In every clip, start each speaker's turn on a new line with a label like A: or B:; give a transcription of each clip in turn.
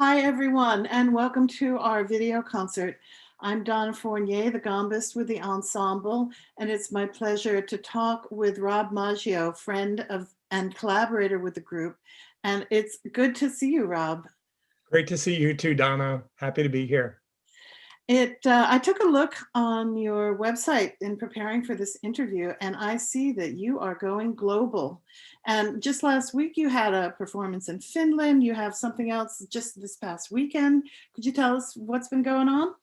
A: Hi, everyone, and welcome to our video concert. I'm Donna Fournier, the gambist with the ensemble, and it's my pleasure to talk with Rob Maggio, friend of and collaborator with the group. And it's good to see you, Rob.
B: Great to see you too, Donna. Happy to be here.
A: I took a look on your website in preparing for this interview, and I see that you are going global. And just last week, you had a performance in Finland. You have something else just this past weekend. Could you tell us what's been going on?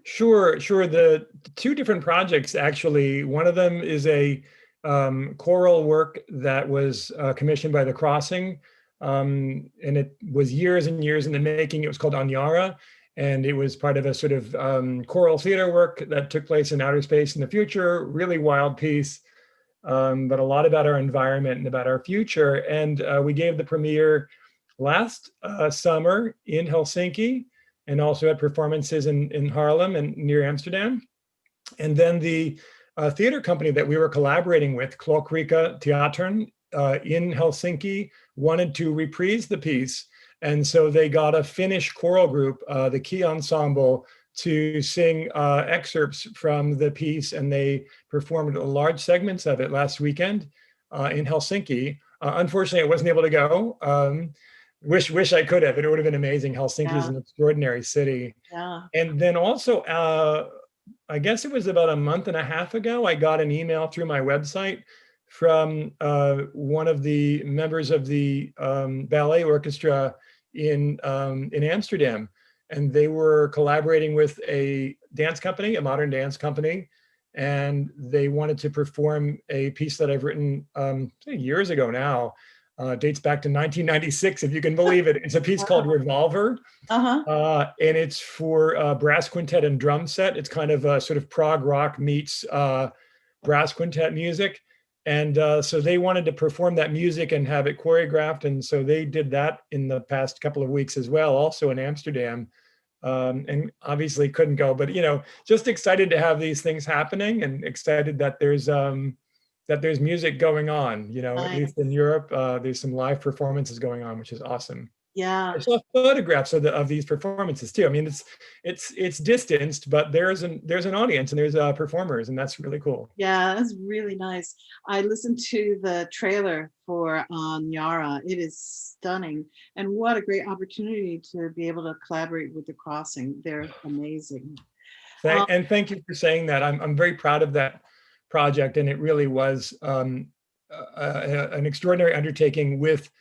B: Sure. The two different projects, actually, one of them is a choral work that was commissioned by The Crossing. And it was years and years in the making. It was called Onyara, and it was part of a sort of choral theater work that took place in outer space in the future. Really wild piece, but a lot about our environment and about our future. And we gave the premiere last summer in Helsinki, and also had performances in Haarlem and near Amsterdam. And then the theater company that we were collaborating with, Eclectic in Helsinki, wanted to reprise the piece. And so they got a Finnish choral group, the Key Ensemble, to sing excerpts from the piece, and they performed large segments of it last weekend in Helsinki. Unfortunately, I wasn't able to go. Wish I could have. It would have been amazing. Helsinki is an extraordinary city.
A: Yeah.
B: And then also, I guess it was about a month and a half ago, I got an email through my website from one of the members of the ballet orchestra in Amsterdam. And they were collaborating with a dance company, a modern dance company, and they wanted to perform a piece that I've written years ago now. Dates back to 1996, if you can believe it. It's a piece called Revolver, and it's for brass quintet and drum set. It's kind of a sort of prog rock meets brass quintet music. And so they wanted to perform that music and have it choreographed. And so they did that in the past couple of weeks as well, also in Amsterdam. And obviously couldn't go, but just excited to have these things happening, and excited that there's music going on, at least in Europe. There's some live performances going on, which is awesome.
A: Yeah.
B: I saw photographs of these performances too. I mean, it's distanced, but there's an audience and there's performers, and that's really cool.
A: Yeah, that's really nice. I listened to the trailer for Nyara. It is stunning, and what a great opportunity to be able to collaborate with The Crossing. They're amazing.
B: And thank you for saying that. I'm very proud of that project, and it really was an extraordinary undertaking with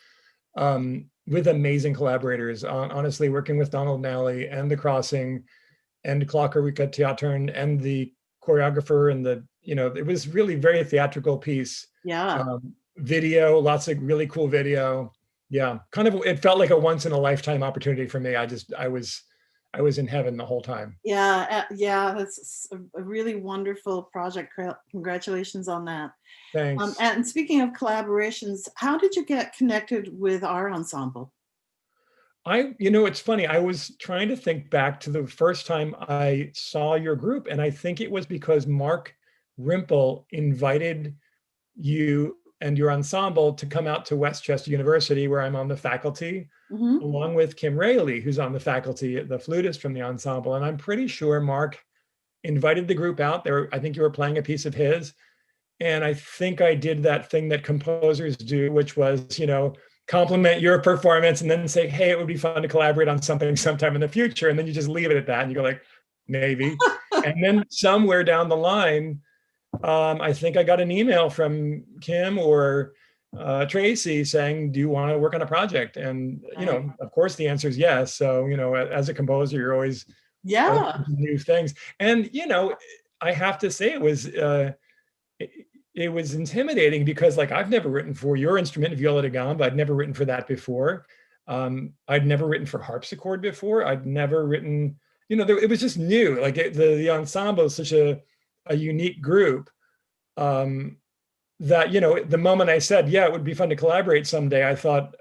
B: amazing collaborators. Honestly, working with Donald Nally and The Crossing and Klokkerika Teatern and the choreographer, and it was really very theatrical piece.
A: Yeah.
B: Video, lots of really cool video. Yeah, it felt like a once in a lifetime opportunity for me. I was in heaven the whole time.
A: Yeah, that's a really wonderful project. Congratulations on that.
B: Thanks.
A: And speaking of collaborations, how did you get connected with our ensemble?
B: It's funny. I was trying to think back to the first time I saw your group, and I think it was because Mark Rimple invited you and your ensemble to come out to Westchester University, where I'm on the faculty, along with Kim Rayleigh, who's on the faculty, the flutist from the ensemble. And I'm pretty sure Mark invited the group out there. I think you were playing a piece of his. And I think I did that thing that composers do, which was, compliment your performance and then say, hey, it would be fun to collaborate on something sometime in the future. And then you just leave it at that. And you go like, maybe. And then somewhere down the line, I think I got an email from Kim or Tracy saying, do you want to work on a project? And, of course the answer is yes. So, as a composer, you're always open to new things. And, I have to say it was intimidating because I've never written for your instrument, viola da gamba. I'd never written for that before. I'd never written for harpsichord before. I'd never written, it was just new. The ensemble is such a unique group that, the moment I said, yeah, it would be fun to collaborate someday, I thought,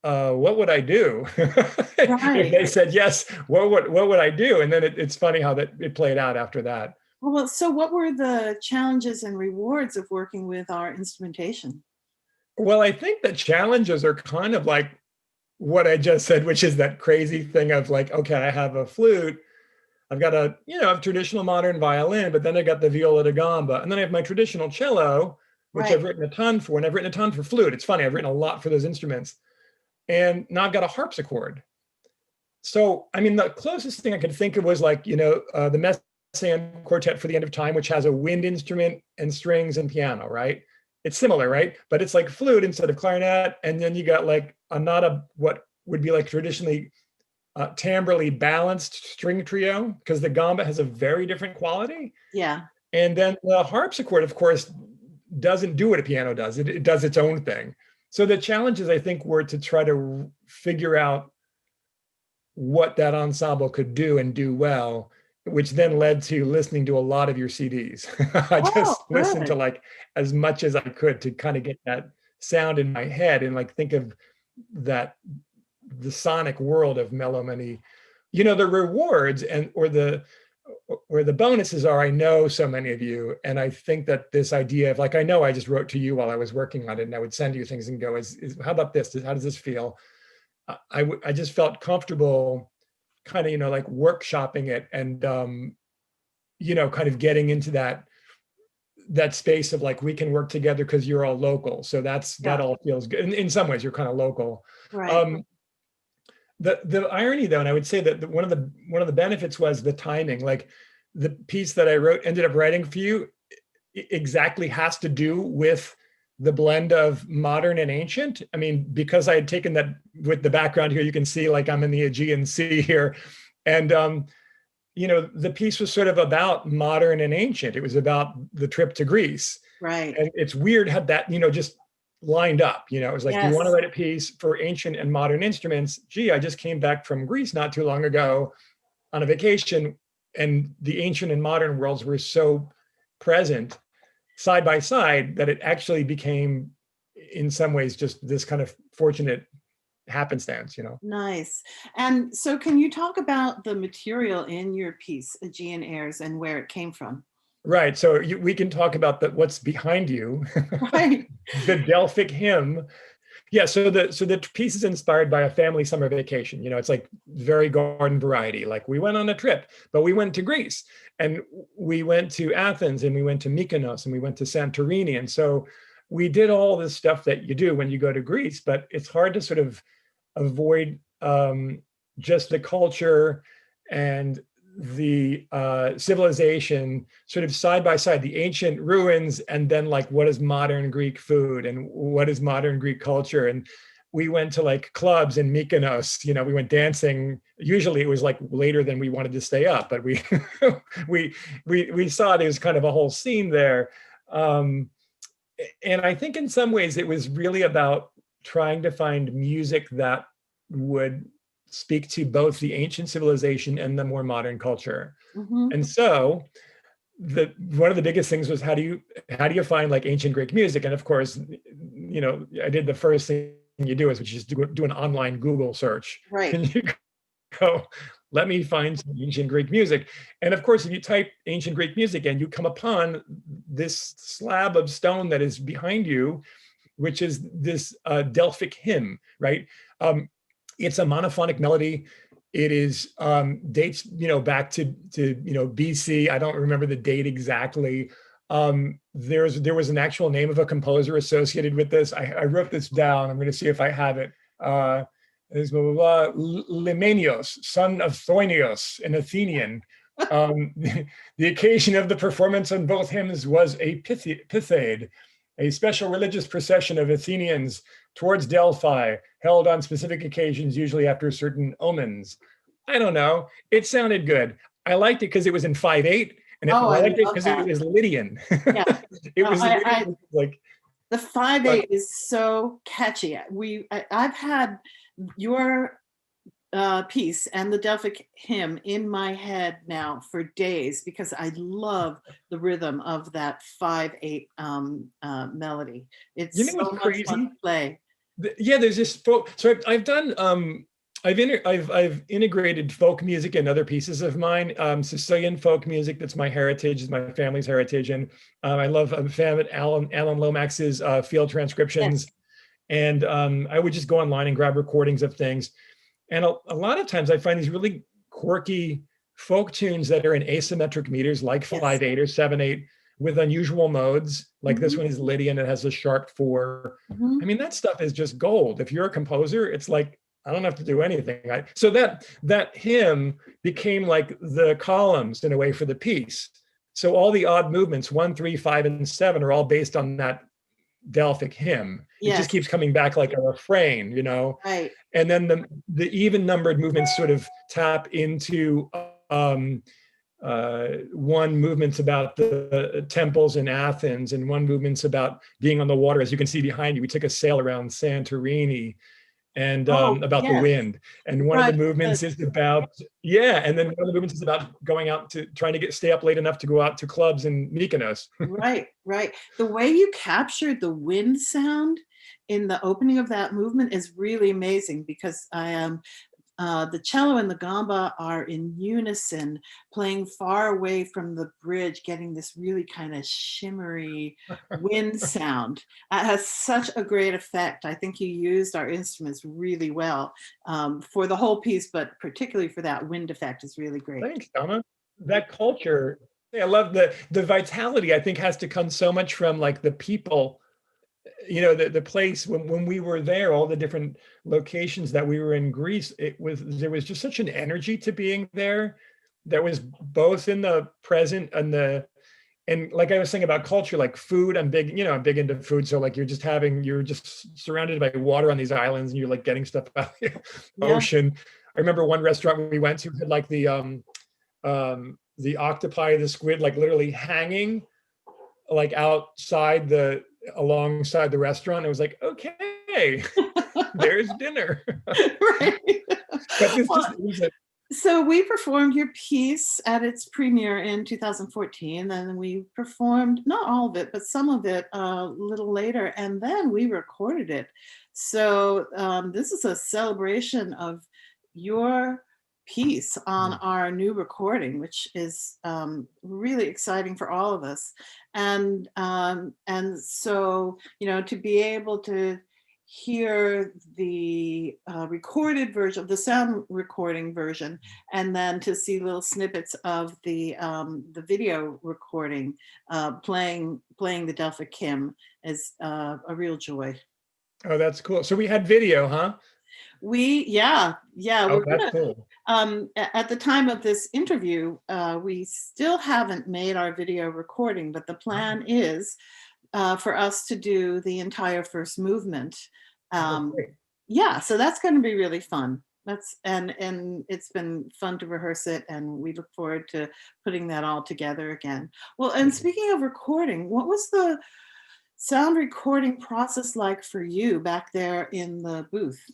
B: what would I do? If they said yes, what would I do? And then it's funny how it played out after that.
A: Well, so what were the challenges and rewards of working with our instrumentation?
B: Well, I think the challenges are kind of what I just said, which is that crazy thing of like, okay, I have a flute, I've got a, a traditional modern violin, but then I got the viola da gamba, and then I have my traditional cello, which
A: Right.
B: I've written a ton for, and I've written a ton for flute. It's funny, I've written a lot for those instruments. And now I've got a harpsichord. So, I mean, the closest thing I could think of was like, the Messiaen quartet for the end of time, which has a wind instrument and strings and piano, right? It's similar, right? But it's like flute instead of clarinet. And then you got like what would be like traditionally timbrally balanced string trio, because the gamba has a very different quality.
A: Yeah.
B: And then the harpsichord, of course, doesn't do what a piano does. It does its own thing. So the challenges, I think, were to try to figure out what that ensemble could do and do well, which then led to listening to a lot of your CDs. I just listened to like as much as I could to kind of get that sound in my head and like think of the sonic world of Mélomanie. The rewards or the bonuses are, I know so many of you, and I think that this idea of like, I know I just wrote to you while I was working on it, and I would send you things and go, how about this? How does this feel? I just felt comfortable kind of, like workshopping it and, kind of getting into that space of like, we can work together because you're all local. So that all feels good. In some ways, you're kind of local.
A: Right.
B: The irony though, and I would say that one of the benefits was the timing. Like the piece that I ended up writing for you exactly has to do with the blend of modern and ancient. I mean, because I had taken that with the background here, you can see like I'm in the Aegean Sea here. And, the piece was sort of about modern and ancient. It was about the trip to Greece.
A: Right.
B: And it's weird how that, just lined up. It was like, do you want to write a piece for ancient and modern instruments? Gee, I just came back from Greece not too long ago on a vacation, and the ancient and modern worlds were so present side by side that it actually became, in some ways, just this kind of fortunate happenstance.
A: Nice. And so can you talk about the material in your piece, Aegean Airs, and where it came from?
B: Right. So we can talk about what's behind you.
A: Right.
B: The Delphic hymn. Yeah, so the piece is inspired by a family summer vacation. It's like very garden variety. Like we went on a trip, but we went to Greece, and we went to Athens, and we went to Mykonos, and we went to Santorini. And so we did all this stuff that you do when you go to Greece, but it's hard to sort of avoid just the culture and the civilization sort of side by side, the ancient ruins, and then like what is modern Greek food and what is modern Greek culture. And we went to like clubs in Mykonos, we went dancing. Usually it was like later than we wanted to stay up, but we we saw there was kind of a whole scene there. And I think in some ways it was really about trying to find music that would speak to both the ancient civilization and the more modern culture.
A: Mm-hmm.
B: And so one of the biggest things was how do you find like ancient Greek music? And of course, I did the first thing you do is which is do an online Google search.
A: Right.
B: And you go, let me find some ancient Greek music. And of course, if you type ancient Greek music and you come upon this slab of stone that is behind you, which is this Delphic hymn, right? It's a monophonic melody. It is dates, back to BC. I don't remember the date exactly. There was an actual name of a composer associated with this. I wrote this down. I'm going to see if I have it. It's Limenios, son of Thoinios, an Athenian. The occasion of the performance on both hymns was a Pythade, a special religious procession of Athenians towards Delphi, held on specific occasions, usually after certain omens. I don't know. It sounded good. I liked it because it was in 5/8, and I liked it because it was Lydian.
A: Yeah.
B: It was like
A: the 5/8 is so catchy. I've had your piece and the Delphic hymn in my head now for days because I love the rhythm of that 5/8 melody. It's so much
B: crazy
A: fun to play.
B: Yeah, there's this folk. So I've done I've integrated folk music in other pieces of mine. Sicilian folk music, that's my heritage, is my family's heritage, and I'm a fan of Alan Lomax's field transcriptions.
A: Yes.
B: And I would just go online and grab recordings of things. And a lot of times I find these really quirky folk tunes that are in asymmetric meters, like
A: Yes.
B: 5/8 or 7/8, with unusual modes. Like this one is Lydian, it has a sharp 4. I mean, that stuff is just gold. If you're a composer, it's like, I don't have to do anything. So that hymn became like the columns in a way for the piece. So all the odd movements, 1, 3, 5, and 7, are all based on that Delphic hymn. It just
A: Yes.
B: keeps coming back like a refrain, you know?
A: Right.
B: And then the even numbered movements sort of tap into one movement's about the temples in Athens, and one movement's about being on the water. As you can see behind you, we took a sail around Santorini, and about the
A: yes.
B: wind. And one of
A: Right.
B: the movements is about, and then one of the movements is about going out to trying to stay up late enough to go out to clubs in Mykonos.
A: Right, right. The way you captured the wind sound in the opening of that movement is really amazing, because I am the cello and the gamba are in unison, playing far away from the bridge, getting this really kind of shimmery wind sound. It has such a great effect. I think you used our instruments really well for the whole piece, but particularly for that wind effect is really great.
B: Thanks, Donna. That culture, I love the vitality, I think, has to come so much from like the people, you know, the place when we were there, all the different locations that we were in Greece, there was just such an energy to being there that was both in the present and like I was saying about culture, like food, I'm big into food. So like you're just surrounded by water on these islands, and you're like getting stuff out of the ocean. I remember one restaurant we went to had like the octopi, the squid, like literally hanging like alongside the restaurant. It was like, okay, there's dinner.
A: Right.
B: But this was
A: So we performed your piece at its premiere in 2014, and we performed not all of it, but some of it a little later, and then we recorded it. So this is a celebration of your piece on our new recording, which is really exciting for all of us. And so, you know, to be able to hear the recorded version, the sound recording version, and then to see little snippets of the video recording playing the Delphic hymn is a real joy.
B: Oh, that's cool. So we had video, huh?
A: Yeah,
B: Oh,
A: we're
B: that's
A: gonna
B: cool.
A: at the time of this interview, we still haven't made our video recording, but the plan is for us to do the entire first movement. Yeah, so that's going to be really fun. And it's been fun to rehearse it, and we look forward to putting that all together again. Well, and speaking of recording, what was the sound recording process like for you back there in the booth?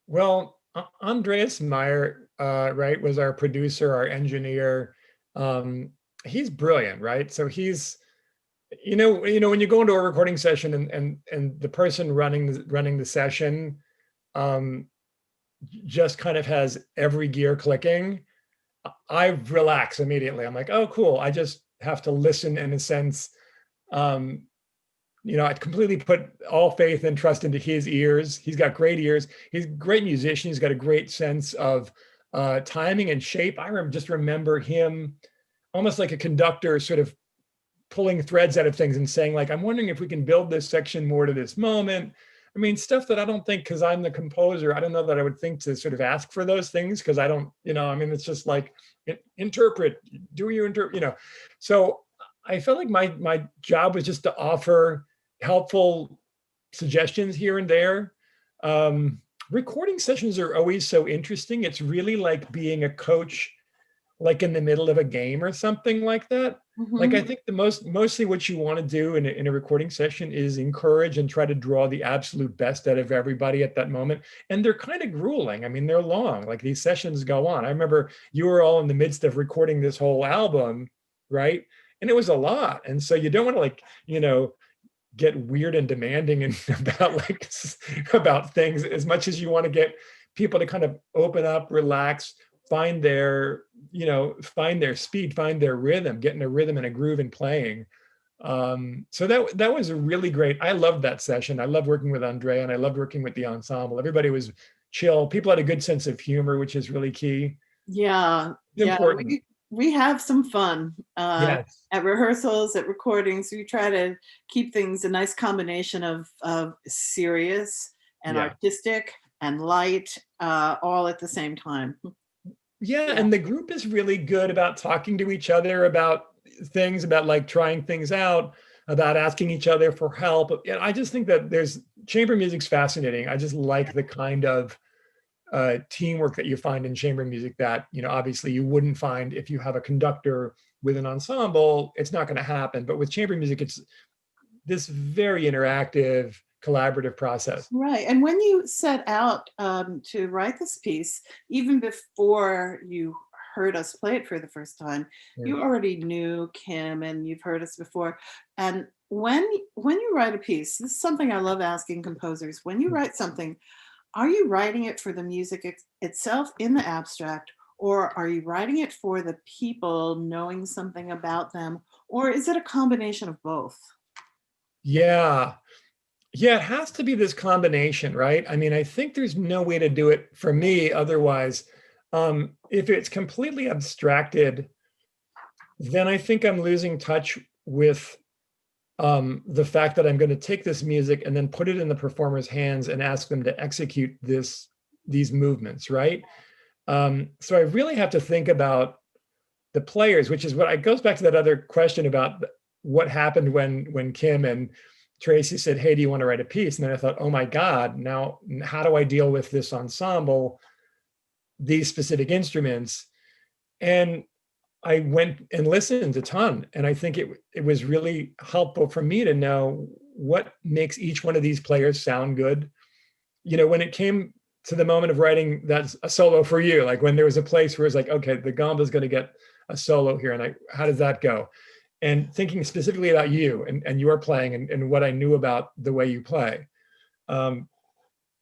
B: Well, Andreas Meyer, right, was our producer, our engineer. He's brilliant, right? So he's, when you go into a recording session and the person running the session just kind of has every gear clicking, I relax immediately. I'm like, oh, cool. I just have to listen in a sense. I completely put all faith and trust into his ears. He's got great ears. He's a great musician. He's got a great sense of timing and shape. I just remember him almost like a conductor, sort of pulling threads out of things and saying, like, I'm wondering if we can build this section more to this moment. I mean, stuff that I don't think, because I'm the composer, I don't know that I would think to sort of ask for those things, because I don't, it's just like, interpret, do you interpret, So I felt like my job was just to offer helpful suggestions here and there. Recording sessions are always so interesting. It's really like being a coach, like in the middle of a game or something like that. Like, I think mostly what you want to do in a recording session is encourage and try to draw the absolute best out of everybody at that moment. And they're kind of grueling. I mean, they're long, like these sessions go on. I remember you were all in the midst of recording this whole album, right? And it was a lot. And so you don't want to, like, get weird and demanding and about things as much as you want to get people to kind of open up, relax, find their speed, find their rhythm, get in a rhythm and a groove in playing. So that was really great. I loved that session. I loved working with Andrea, and I loved working with the ensemble. Everybody was chill. People had a good sense of humor, which is really key.
A: Yeah,
B: It's
A: yeah,
B: important.
A: we have some fun
B: Yes.
A: at rehearsals, at recordings. We try to keep things a nice combination of serious and
B: Yeah.
A: artistic and light, all at the same time.
B: Yeah,
A: Yeah.
B: and the group is really good about talking to each other about things, about like trying things out, about asking each other for help. Yeah, I just think that there's chamber music's fascinating. I just like the kind of teamwork that you find in chamber music that, obviously you wouldn't find if you have a conductor with an ensemble. It's not going to happen. But with chamber music, it's this very interactive, collaborative process.
A: Right. And when you set out to write this piece, even before you heard us play it for the first time,
B: Yeah.
A: you already knew Kim and you've heard us before. And when you write a piece, this is something I love asking composers. When you write something, are you writing it for the music itself in the abstract, or are you writing it for the people knowing something about them, or is it a combination of both?
B: Yeah. Yeah, it has to be this combination, right? I mean, I think there's no way to do it for me otherwise. If it's completely abstracted, then I think I'm losing touch with the fact that I'm going to take this music and then put it in the performer's hands and ask them to execute these movements, right? So I really have to think about the players, which is what it goes back to that other question about what happened when Kim and Tracy said, "Hey, do you want to write a piece?" And then I thought, "Oh my God, now how do I deal with this ensemble, these specific instruments?" And I went and listened a ton, and I think it was really helpful for me to know what makes each one of these players sound good. When it came to the moment of writing that's a solo for you, like when there was a place where it's like, okay, the gamba's going to get a solo here, and how does that go? And thinking specifically about you and your playing and what I knew about the way you play, um,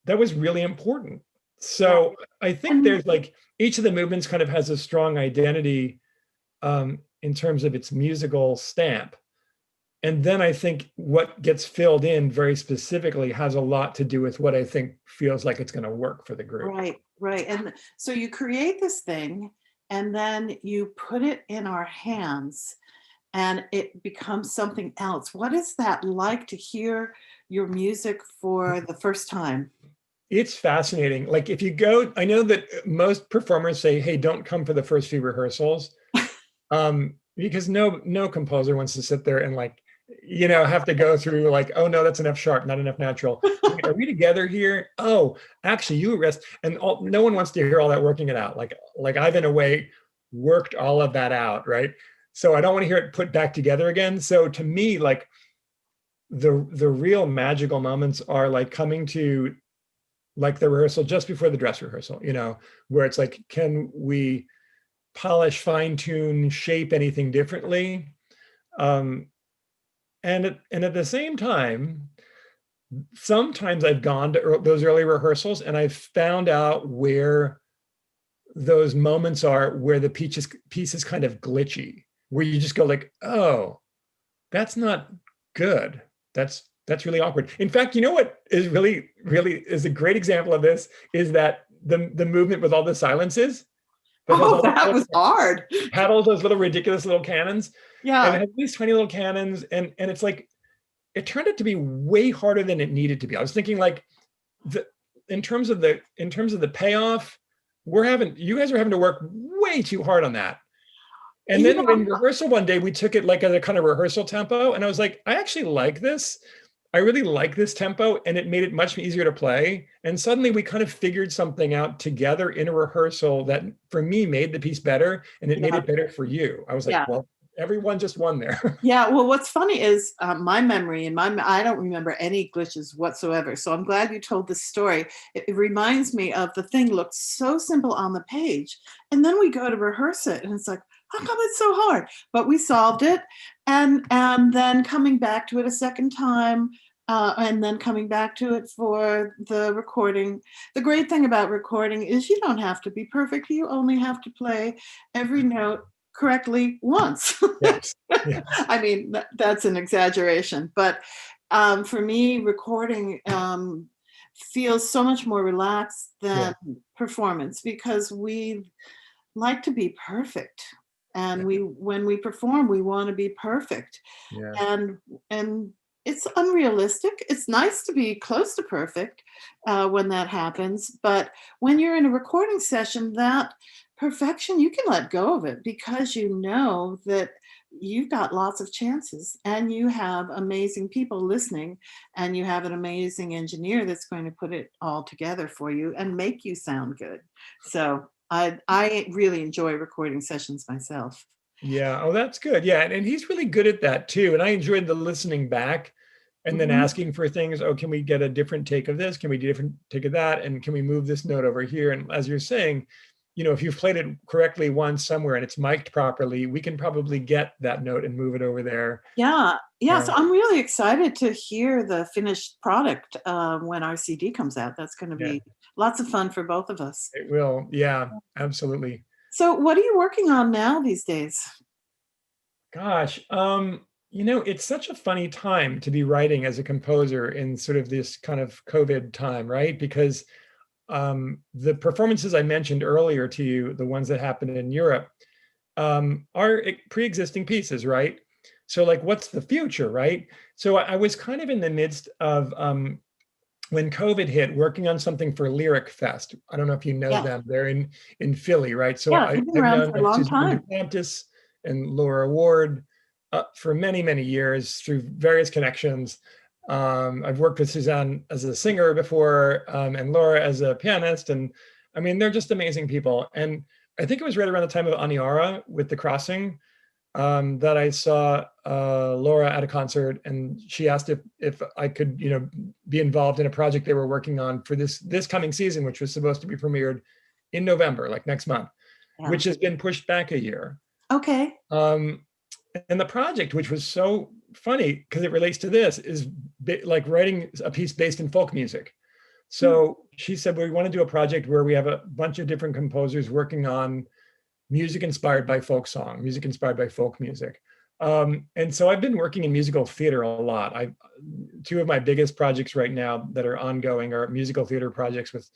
B: that was really important.
A: Yeah.
B: So I think
A: And
B: there's like each of the movements kind of has a strong identity in terms of its musical stamp. And then I think what gets filled in very specifically has a lot to do with what I think feels like it's going to work for the group.
A: right, right. And so you create this thing and then you put it in our hands and it becomes something else. What is that like to hear your music for the first time?
B: It's fascinating. Like if you go, I know that most performers say, "Hey, don't come for the first few rehearsals," because no composer wants to sit there and like, have to go through like, "Oh no, that's an F sharp, not enough natural. Wait, are we together here? Oh, actually, you rest." And no one wants to hear all that working it out. Like I've in a way worked all of that out, right? So I don't want to hear it put back together again. So to me, like the real magical moments are like coming to like the rehearsal just before the dress rehearsal, where it's like, can we polish, fine tune, shape anything differently? Um, and at the same time, sometimes I've gone to those early rehearsals and I've found out where those moments are where the piece is kind of glitchy, where you just go like, "Oh, that's not good. That's really awkward." In fact, you know what is really is a great example of this is that the movement with all the silences that has
A: Oh,
B: all the
A: that was hard.
B: paddles, those little ridiculous little cannons, and it
A: Yeah.
B: has these tiny little cannons, and it's like it turned out to be way harder than it needed to be. I was thinking like the in terms of the payoff, you guys are having to work way too hard on that. And
A: You
B: then
A: know,
B: in rehearsal one day, we took it like as a kind of rehearsal tempo. And I was like, I actually like this. I really like this tempo. And it made it much easier to play. And suddenly we kind of figured something out together in a rehearsal that for me made the piece better. And it made
A: yeah,
B: it better for you. I was like,
A: yeah.
B: well, everyone just won there.
A: Yeah, well, what's funny is my memory and I don't remember any glitches whatsoever. So I'm glad you told this story. It reminds me of the thing looked so simple on the page, and then we go to rehearse it, and it's like, how come it's so hard? But we solved it, and then coming back to it a second time, and then coming back to it for the recording. The great thing about recording is you don't have to be perfect. You only have to play every note correctly once.
B: Yes. Yes.
A: I mean, that's an exaggeration, but for me, recording feels so much more relaxed
B: Yeah.
A: than performance because we like to be perfect. And when we perform, we want to be perfect.
B: Yeah.
A: And and it's unrealistic. It's nice to be close to perfect when that happens, but when you're in a recording session, that perfection you can let go of it because you know that you've got lots of chances and you have amazing people listening and you have an amazing engineer that's going to put it all together for you and make you sound good. So I really enjoy recording sessions myself.
B: Yeah. Oh, that's good. Yeah. And he's really good at that too. And I enjoyed the listening back and then
A: Mhm.
B: asking for things. Oh, can we get a different take of this? Can we do a different take of that? And can we move this note over here? And as you're saying, if you've played it correctly once somewhere and it's mic'd properly, we can probably get that note and move it over there.
A: Yeah, yeah.
B: Yeah,
A: So I'm really excited to hear the finished product when our CD comes out. That's going to
B: yeah,
A: be lots of fun for both of us.
B: it will. Yeah, absolutely.
A: So, what are you working on now these days?
B: Gosh, it's such a funny time to be writing as a composer in sort of this kind of COVID time, right? Because the performances I mentioned earlier to you, the ones that happened in Europe, are pre-existing pieces, right? So like, what's the future, right? So I was kind of in the midst of when COVID hit, working on something for Lyric Fest. I don't know if you know
A: Yeah,
B: them. They're in Philly, right? So
A: yeah, they've been
B: I've
A: around
B: known
A: for a
B: like
A: long
B: Susan
A: time.
B: DuPontis and Laura Ward for many, many years through various connections. I've worked with Suzanne as a singer before, and Laura as a pianist. And I mean, they're just amazing people. And I think it was right around the time of Onyara with The Crossing that I saw Laura at a concert, and she asked if I could, be involved in a project they were working on for this coming season, which was supposed to be premiered in November, like next month,
A: Yeah.
B: which has been pushed back a year.
A: Okay.
B: Um, and the project, which was so funny because it relates to this, is like writing a piece based in folk music.
A: Hmm.
B: So she said, we want to do a project where we have a bunch of different composers working on music inspired by folk song, music inspired by folk music. And so I've been working in musical theater a lot. Two of my biggest projects right now that are ongoing are musical theater projects with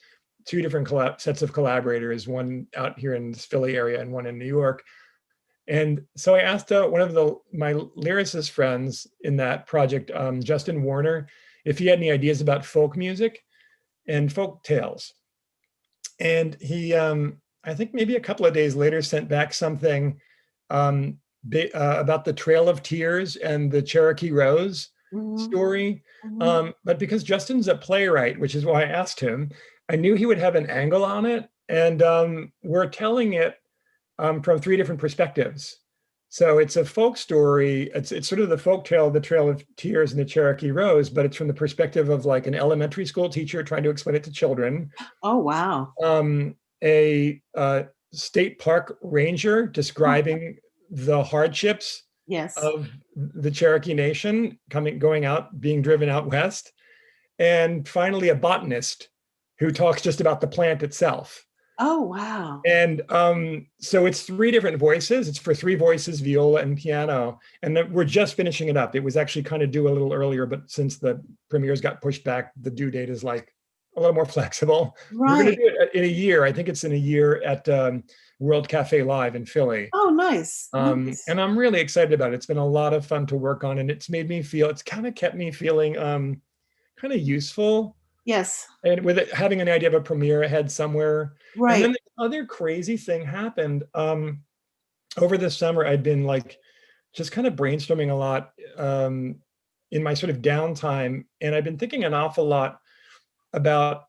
B: two different sets of collaborators, one out here in this Philly area and one in New York. And so I asked one of my lyricist friends in that project, Justin Warner, if he had any ideas about folk music and folk tales. And he, I think maybe a couple of days later, sent back something um, about the Trail of Tears and the Cherokee Rose
A: Hmm.
B: story.
A: Hmm.
B: But because Justin's a playwright, which is why I asked him, I knew he would have an angle on it. And we're telling it from three different perspectives. So it's a folk story. It's sort of the folk tale, the Trail of Tears and the Cherokee Rose, but it's from the perspective of like an elementary school teacher trying to explain it to children,
A: Oh, wow.
B: a state park ranger
A: Oh,
B: describing the hardships
A: yes.
B: of the Cherokee Nation going out, being driven out west, and finally a botanist who talks just about the plant itself.
A: Oh, wow.
B: And so it's three different voices. It's for three voices, viola and piano. And we're just finishing it up. It was actually kind of due a little earlier, but since the premieres got pushed back, the due date is like a little more flexible. We're going to
A: Right.
B: do it in a year. I think it's in a year at World Cafe Live in Philly.
A: Oh, nice. Nice.
B: And I'm really excited about it. It's been a lot of fun to work on, and it's kind of kept me feeling kind of useful,
A: Yes.
B: and with it having an idea of a premiere ahead somewhere. And then
A: Right.
B: the other crazy thing happened over the summer. I'd been like just kind of brainstorming a lot in my sort of downtime, and I've been thinking an awful lot about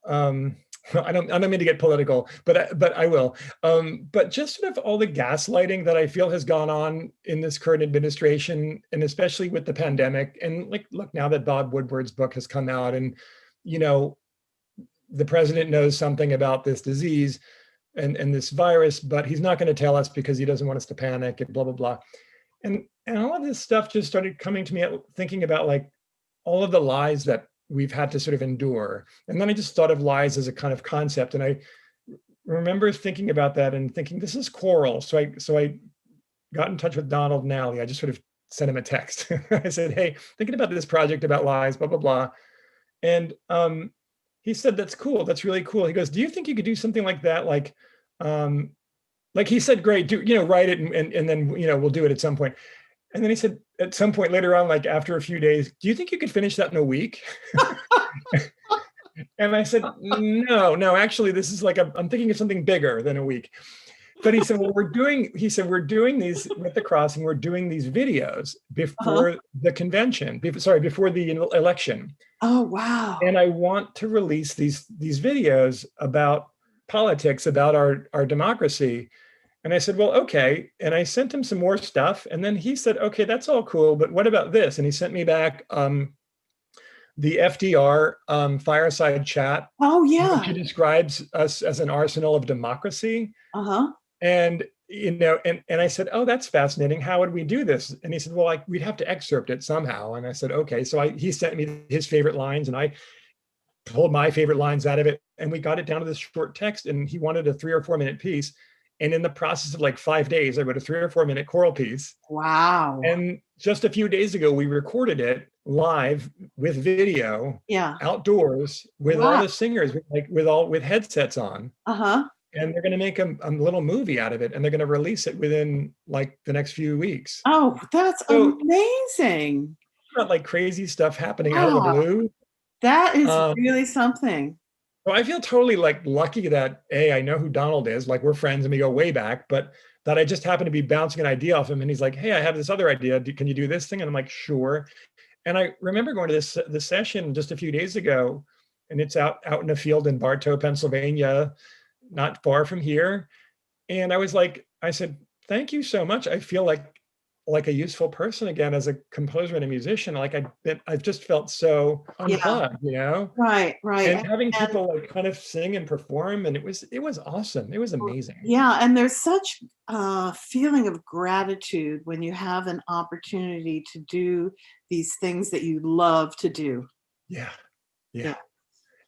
B: well, I don't mean to get political, but I will. But just sort of all the gaslighting that I feel has gone on in this current administration, and especially with the pandemic. And like, look, now that Bob Woodward's book has come out, and you know, the president knows something about this disease and this virus, but he's not going to tell us because he doesn't want us to panic and blah blah blah. And all of this stuff just started coming to me thinking about like all of the lies that we've had to sort of endure. And then I just thought of lies as a kind of concept. And I remember thinking about that and thinking, this is choral. So I got in touch with Donald and Allie. I just sort of sent him a text. I said, hey, thinking about this project about lies, blah, blah, blah. And he said, that's cool. That's really cool. He goes, do you think you could do something like that? Like he said, great, do, write it and then, we'll do it at some point. And then he said, at some point later on, like after a few days, do you think you could finish that in a week? And I said, no, actually, this is like, I'm thinking of something bigger than a week. But he said, well, we're doing these with the crossing, we're doing these videos before the convention, before the election.
A: Oh, wow.
B: And I want to release these videos about politics, about our democracy. And I said, well, okay. And I sent him some more stuff. And then he said, okay, that's all cool, but what about this? And he sent me back the FDR fireside chat.
A: Oh, yeah.
B: Which describes us as an arsenal of democracy. And, and I said, oh, that's fascinating. How would we do this? And he said, well, we'd have to excerpt it somehow. And I said, okay. So he sent me his favorite lines and I pulled my favorite lines out of it. And we got it down to this short text, and he wanted a 3 or 4 minute piece. And in the process of like 5 days, I wrote a 3 or 4 minute choral piece.
A: Wow.
B: And just a few days ago, we recorded it live with video, outdoors with all the singers, with headsets on. And they're going to make a little movie out of it, and they're going to release it within like the next few weeks.
A: Oh, that's amazing.
B: Not like crazy stuff happening out of the blue.
A: That is really something.
B: So I feel totally like lucky that I know who Donald is, like we're friends and we go way back, but that I just happen to be bouncing an idea off him, and he's like, hey, I have this other idea. Can you do this thing? And I'm like, sure. And I remember going to this session just a few days ago, and it's out in a field in Bartow, Pennsylvania, not far from here. And I said, thank you so much. I feel like a useful person again as a composer and a musician. Like I've just felt so unplugged,
A: Right.
B: And having people like kind of sing and perform, and it was awesome. It was amazing.
A: Yeah, and there's such a feeling of gratitude when you have an opportunity to do these things that you love to do.
B: Yeah.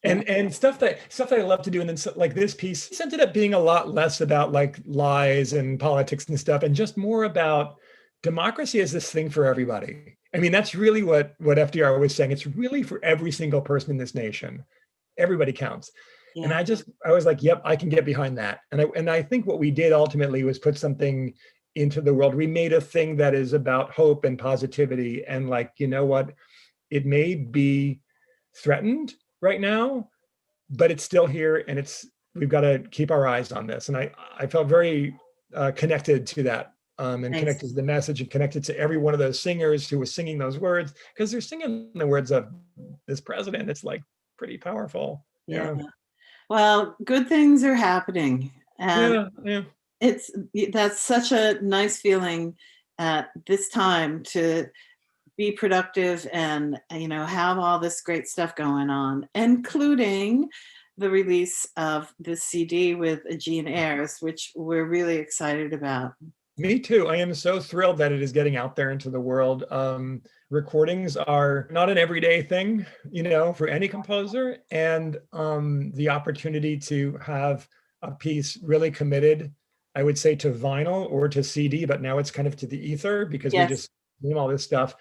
B: And stuff that I love to do. And then like this piece ended up being a lot less about like lies and politics and stuff, and just more about democracy as this thing for everybody. I mean, that's really what FDR was saying. It's really for every single person in this nation. Everybody counts. Yeah. And I was like, yep, I can get behind that. And I think what we did ultimately was put something into the world. We made a thing that is about hope and positivity. And like, you know what? It may be threatened right now, but it's still here, and we've got to keep our eyes on this. And I felt very connected to that. And Thanks. Connected to the message, and connected to every one of those singers who was singing those words, because they're singing the words of this president. It's like pretty powerful.
A: Yeah. Well, good things are happening. And that's such a nice feeling at this time to be productive and, have all this great stuff going on, including the release of this CD with Aegean Airs, which we're really excited about.
B: Me too. I am so thrilled that it is getting out there into the world. Recordings are not an everyday thing, for any composer. And the opportunity to have a piece really committed, I would say, to vinyl or to CD, but now it's kind of to the ether, because we just name all this stuff.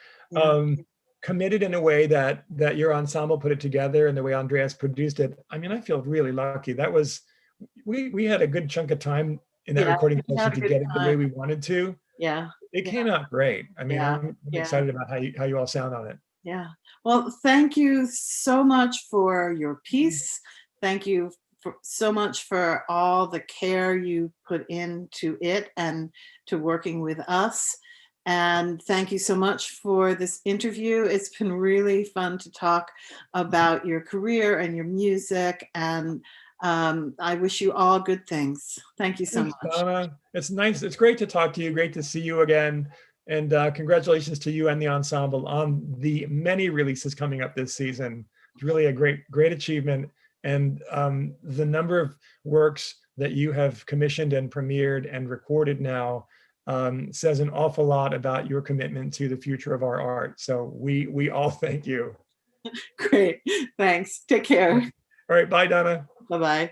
B: Committed in a way that your ensemble put it together and the way Andreas produced it. I mean, I feel really lucky. That was, we had a good chunk of time in that recording session to get it the way we wanted to.
A: Yeah.
B: It came out great. I mean, I'm excited about how you all sound on it.
A: Yeah. Well, thank you so much for your piece. Thank you so much for all the care you put into it and to working with us. And thank you so much for this interview. It's been really fun to talk about your career and your music, and I wish you all good things. Thank you so much.
B: Donna. It's nice. It's great to talk to you. Great to see you again. And congratulations to you and the ensemble on the many releases coming up this season. It's really a great achievement. And the number of works that you have commissioned and premiered and recorded now says an awful lot about your commitment to the future of our art. So we all thank you.
A: Great. Thanks. Take care.
B: All right. Bye, Donna.
A: Bye-bye.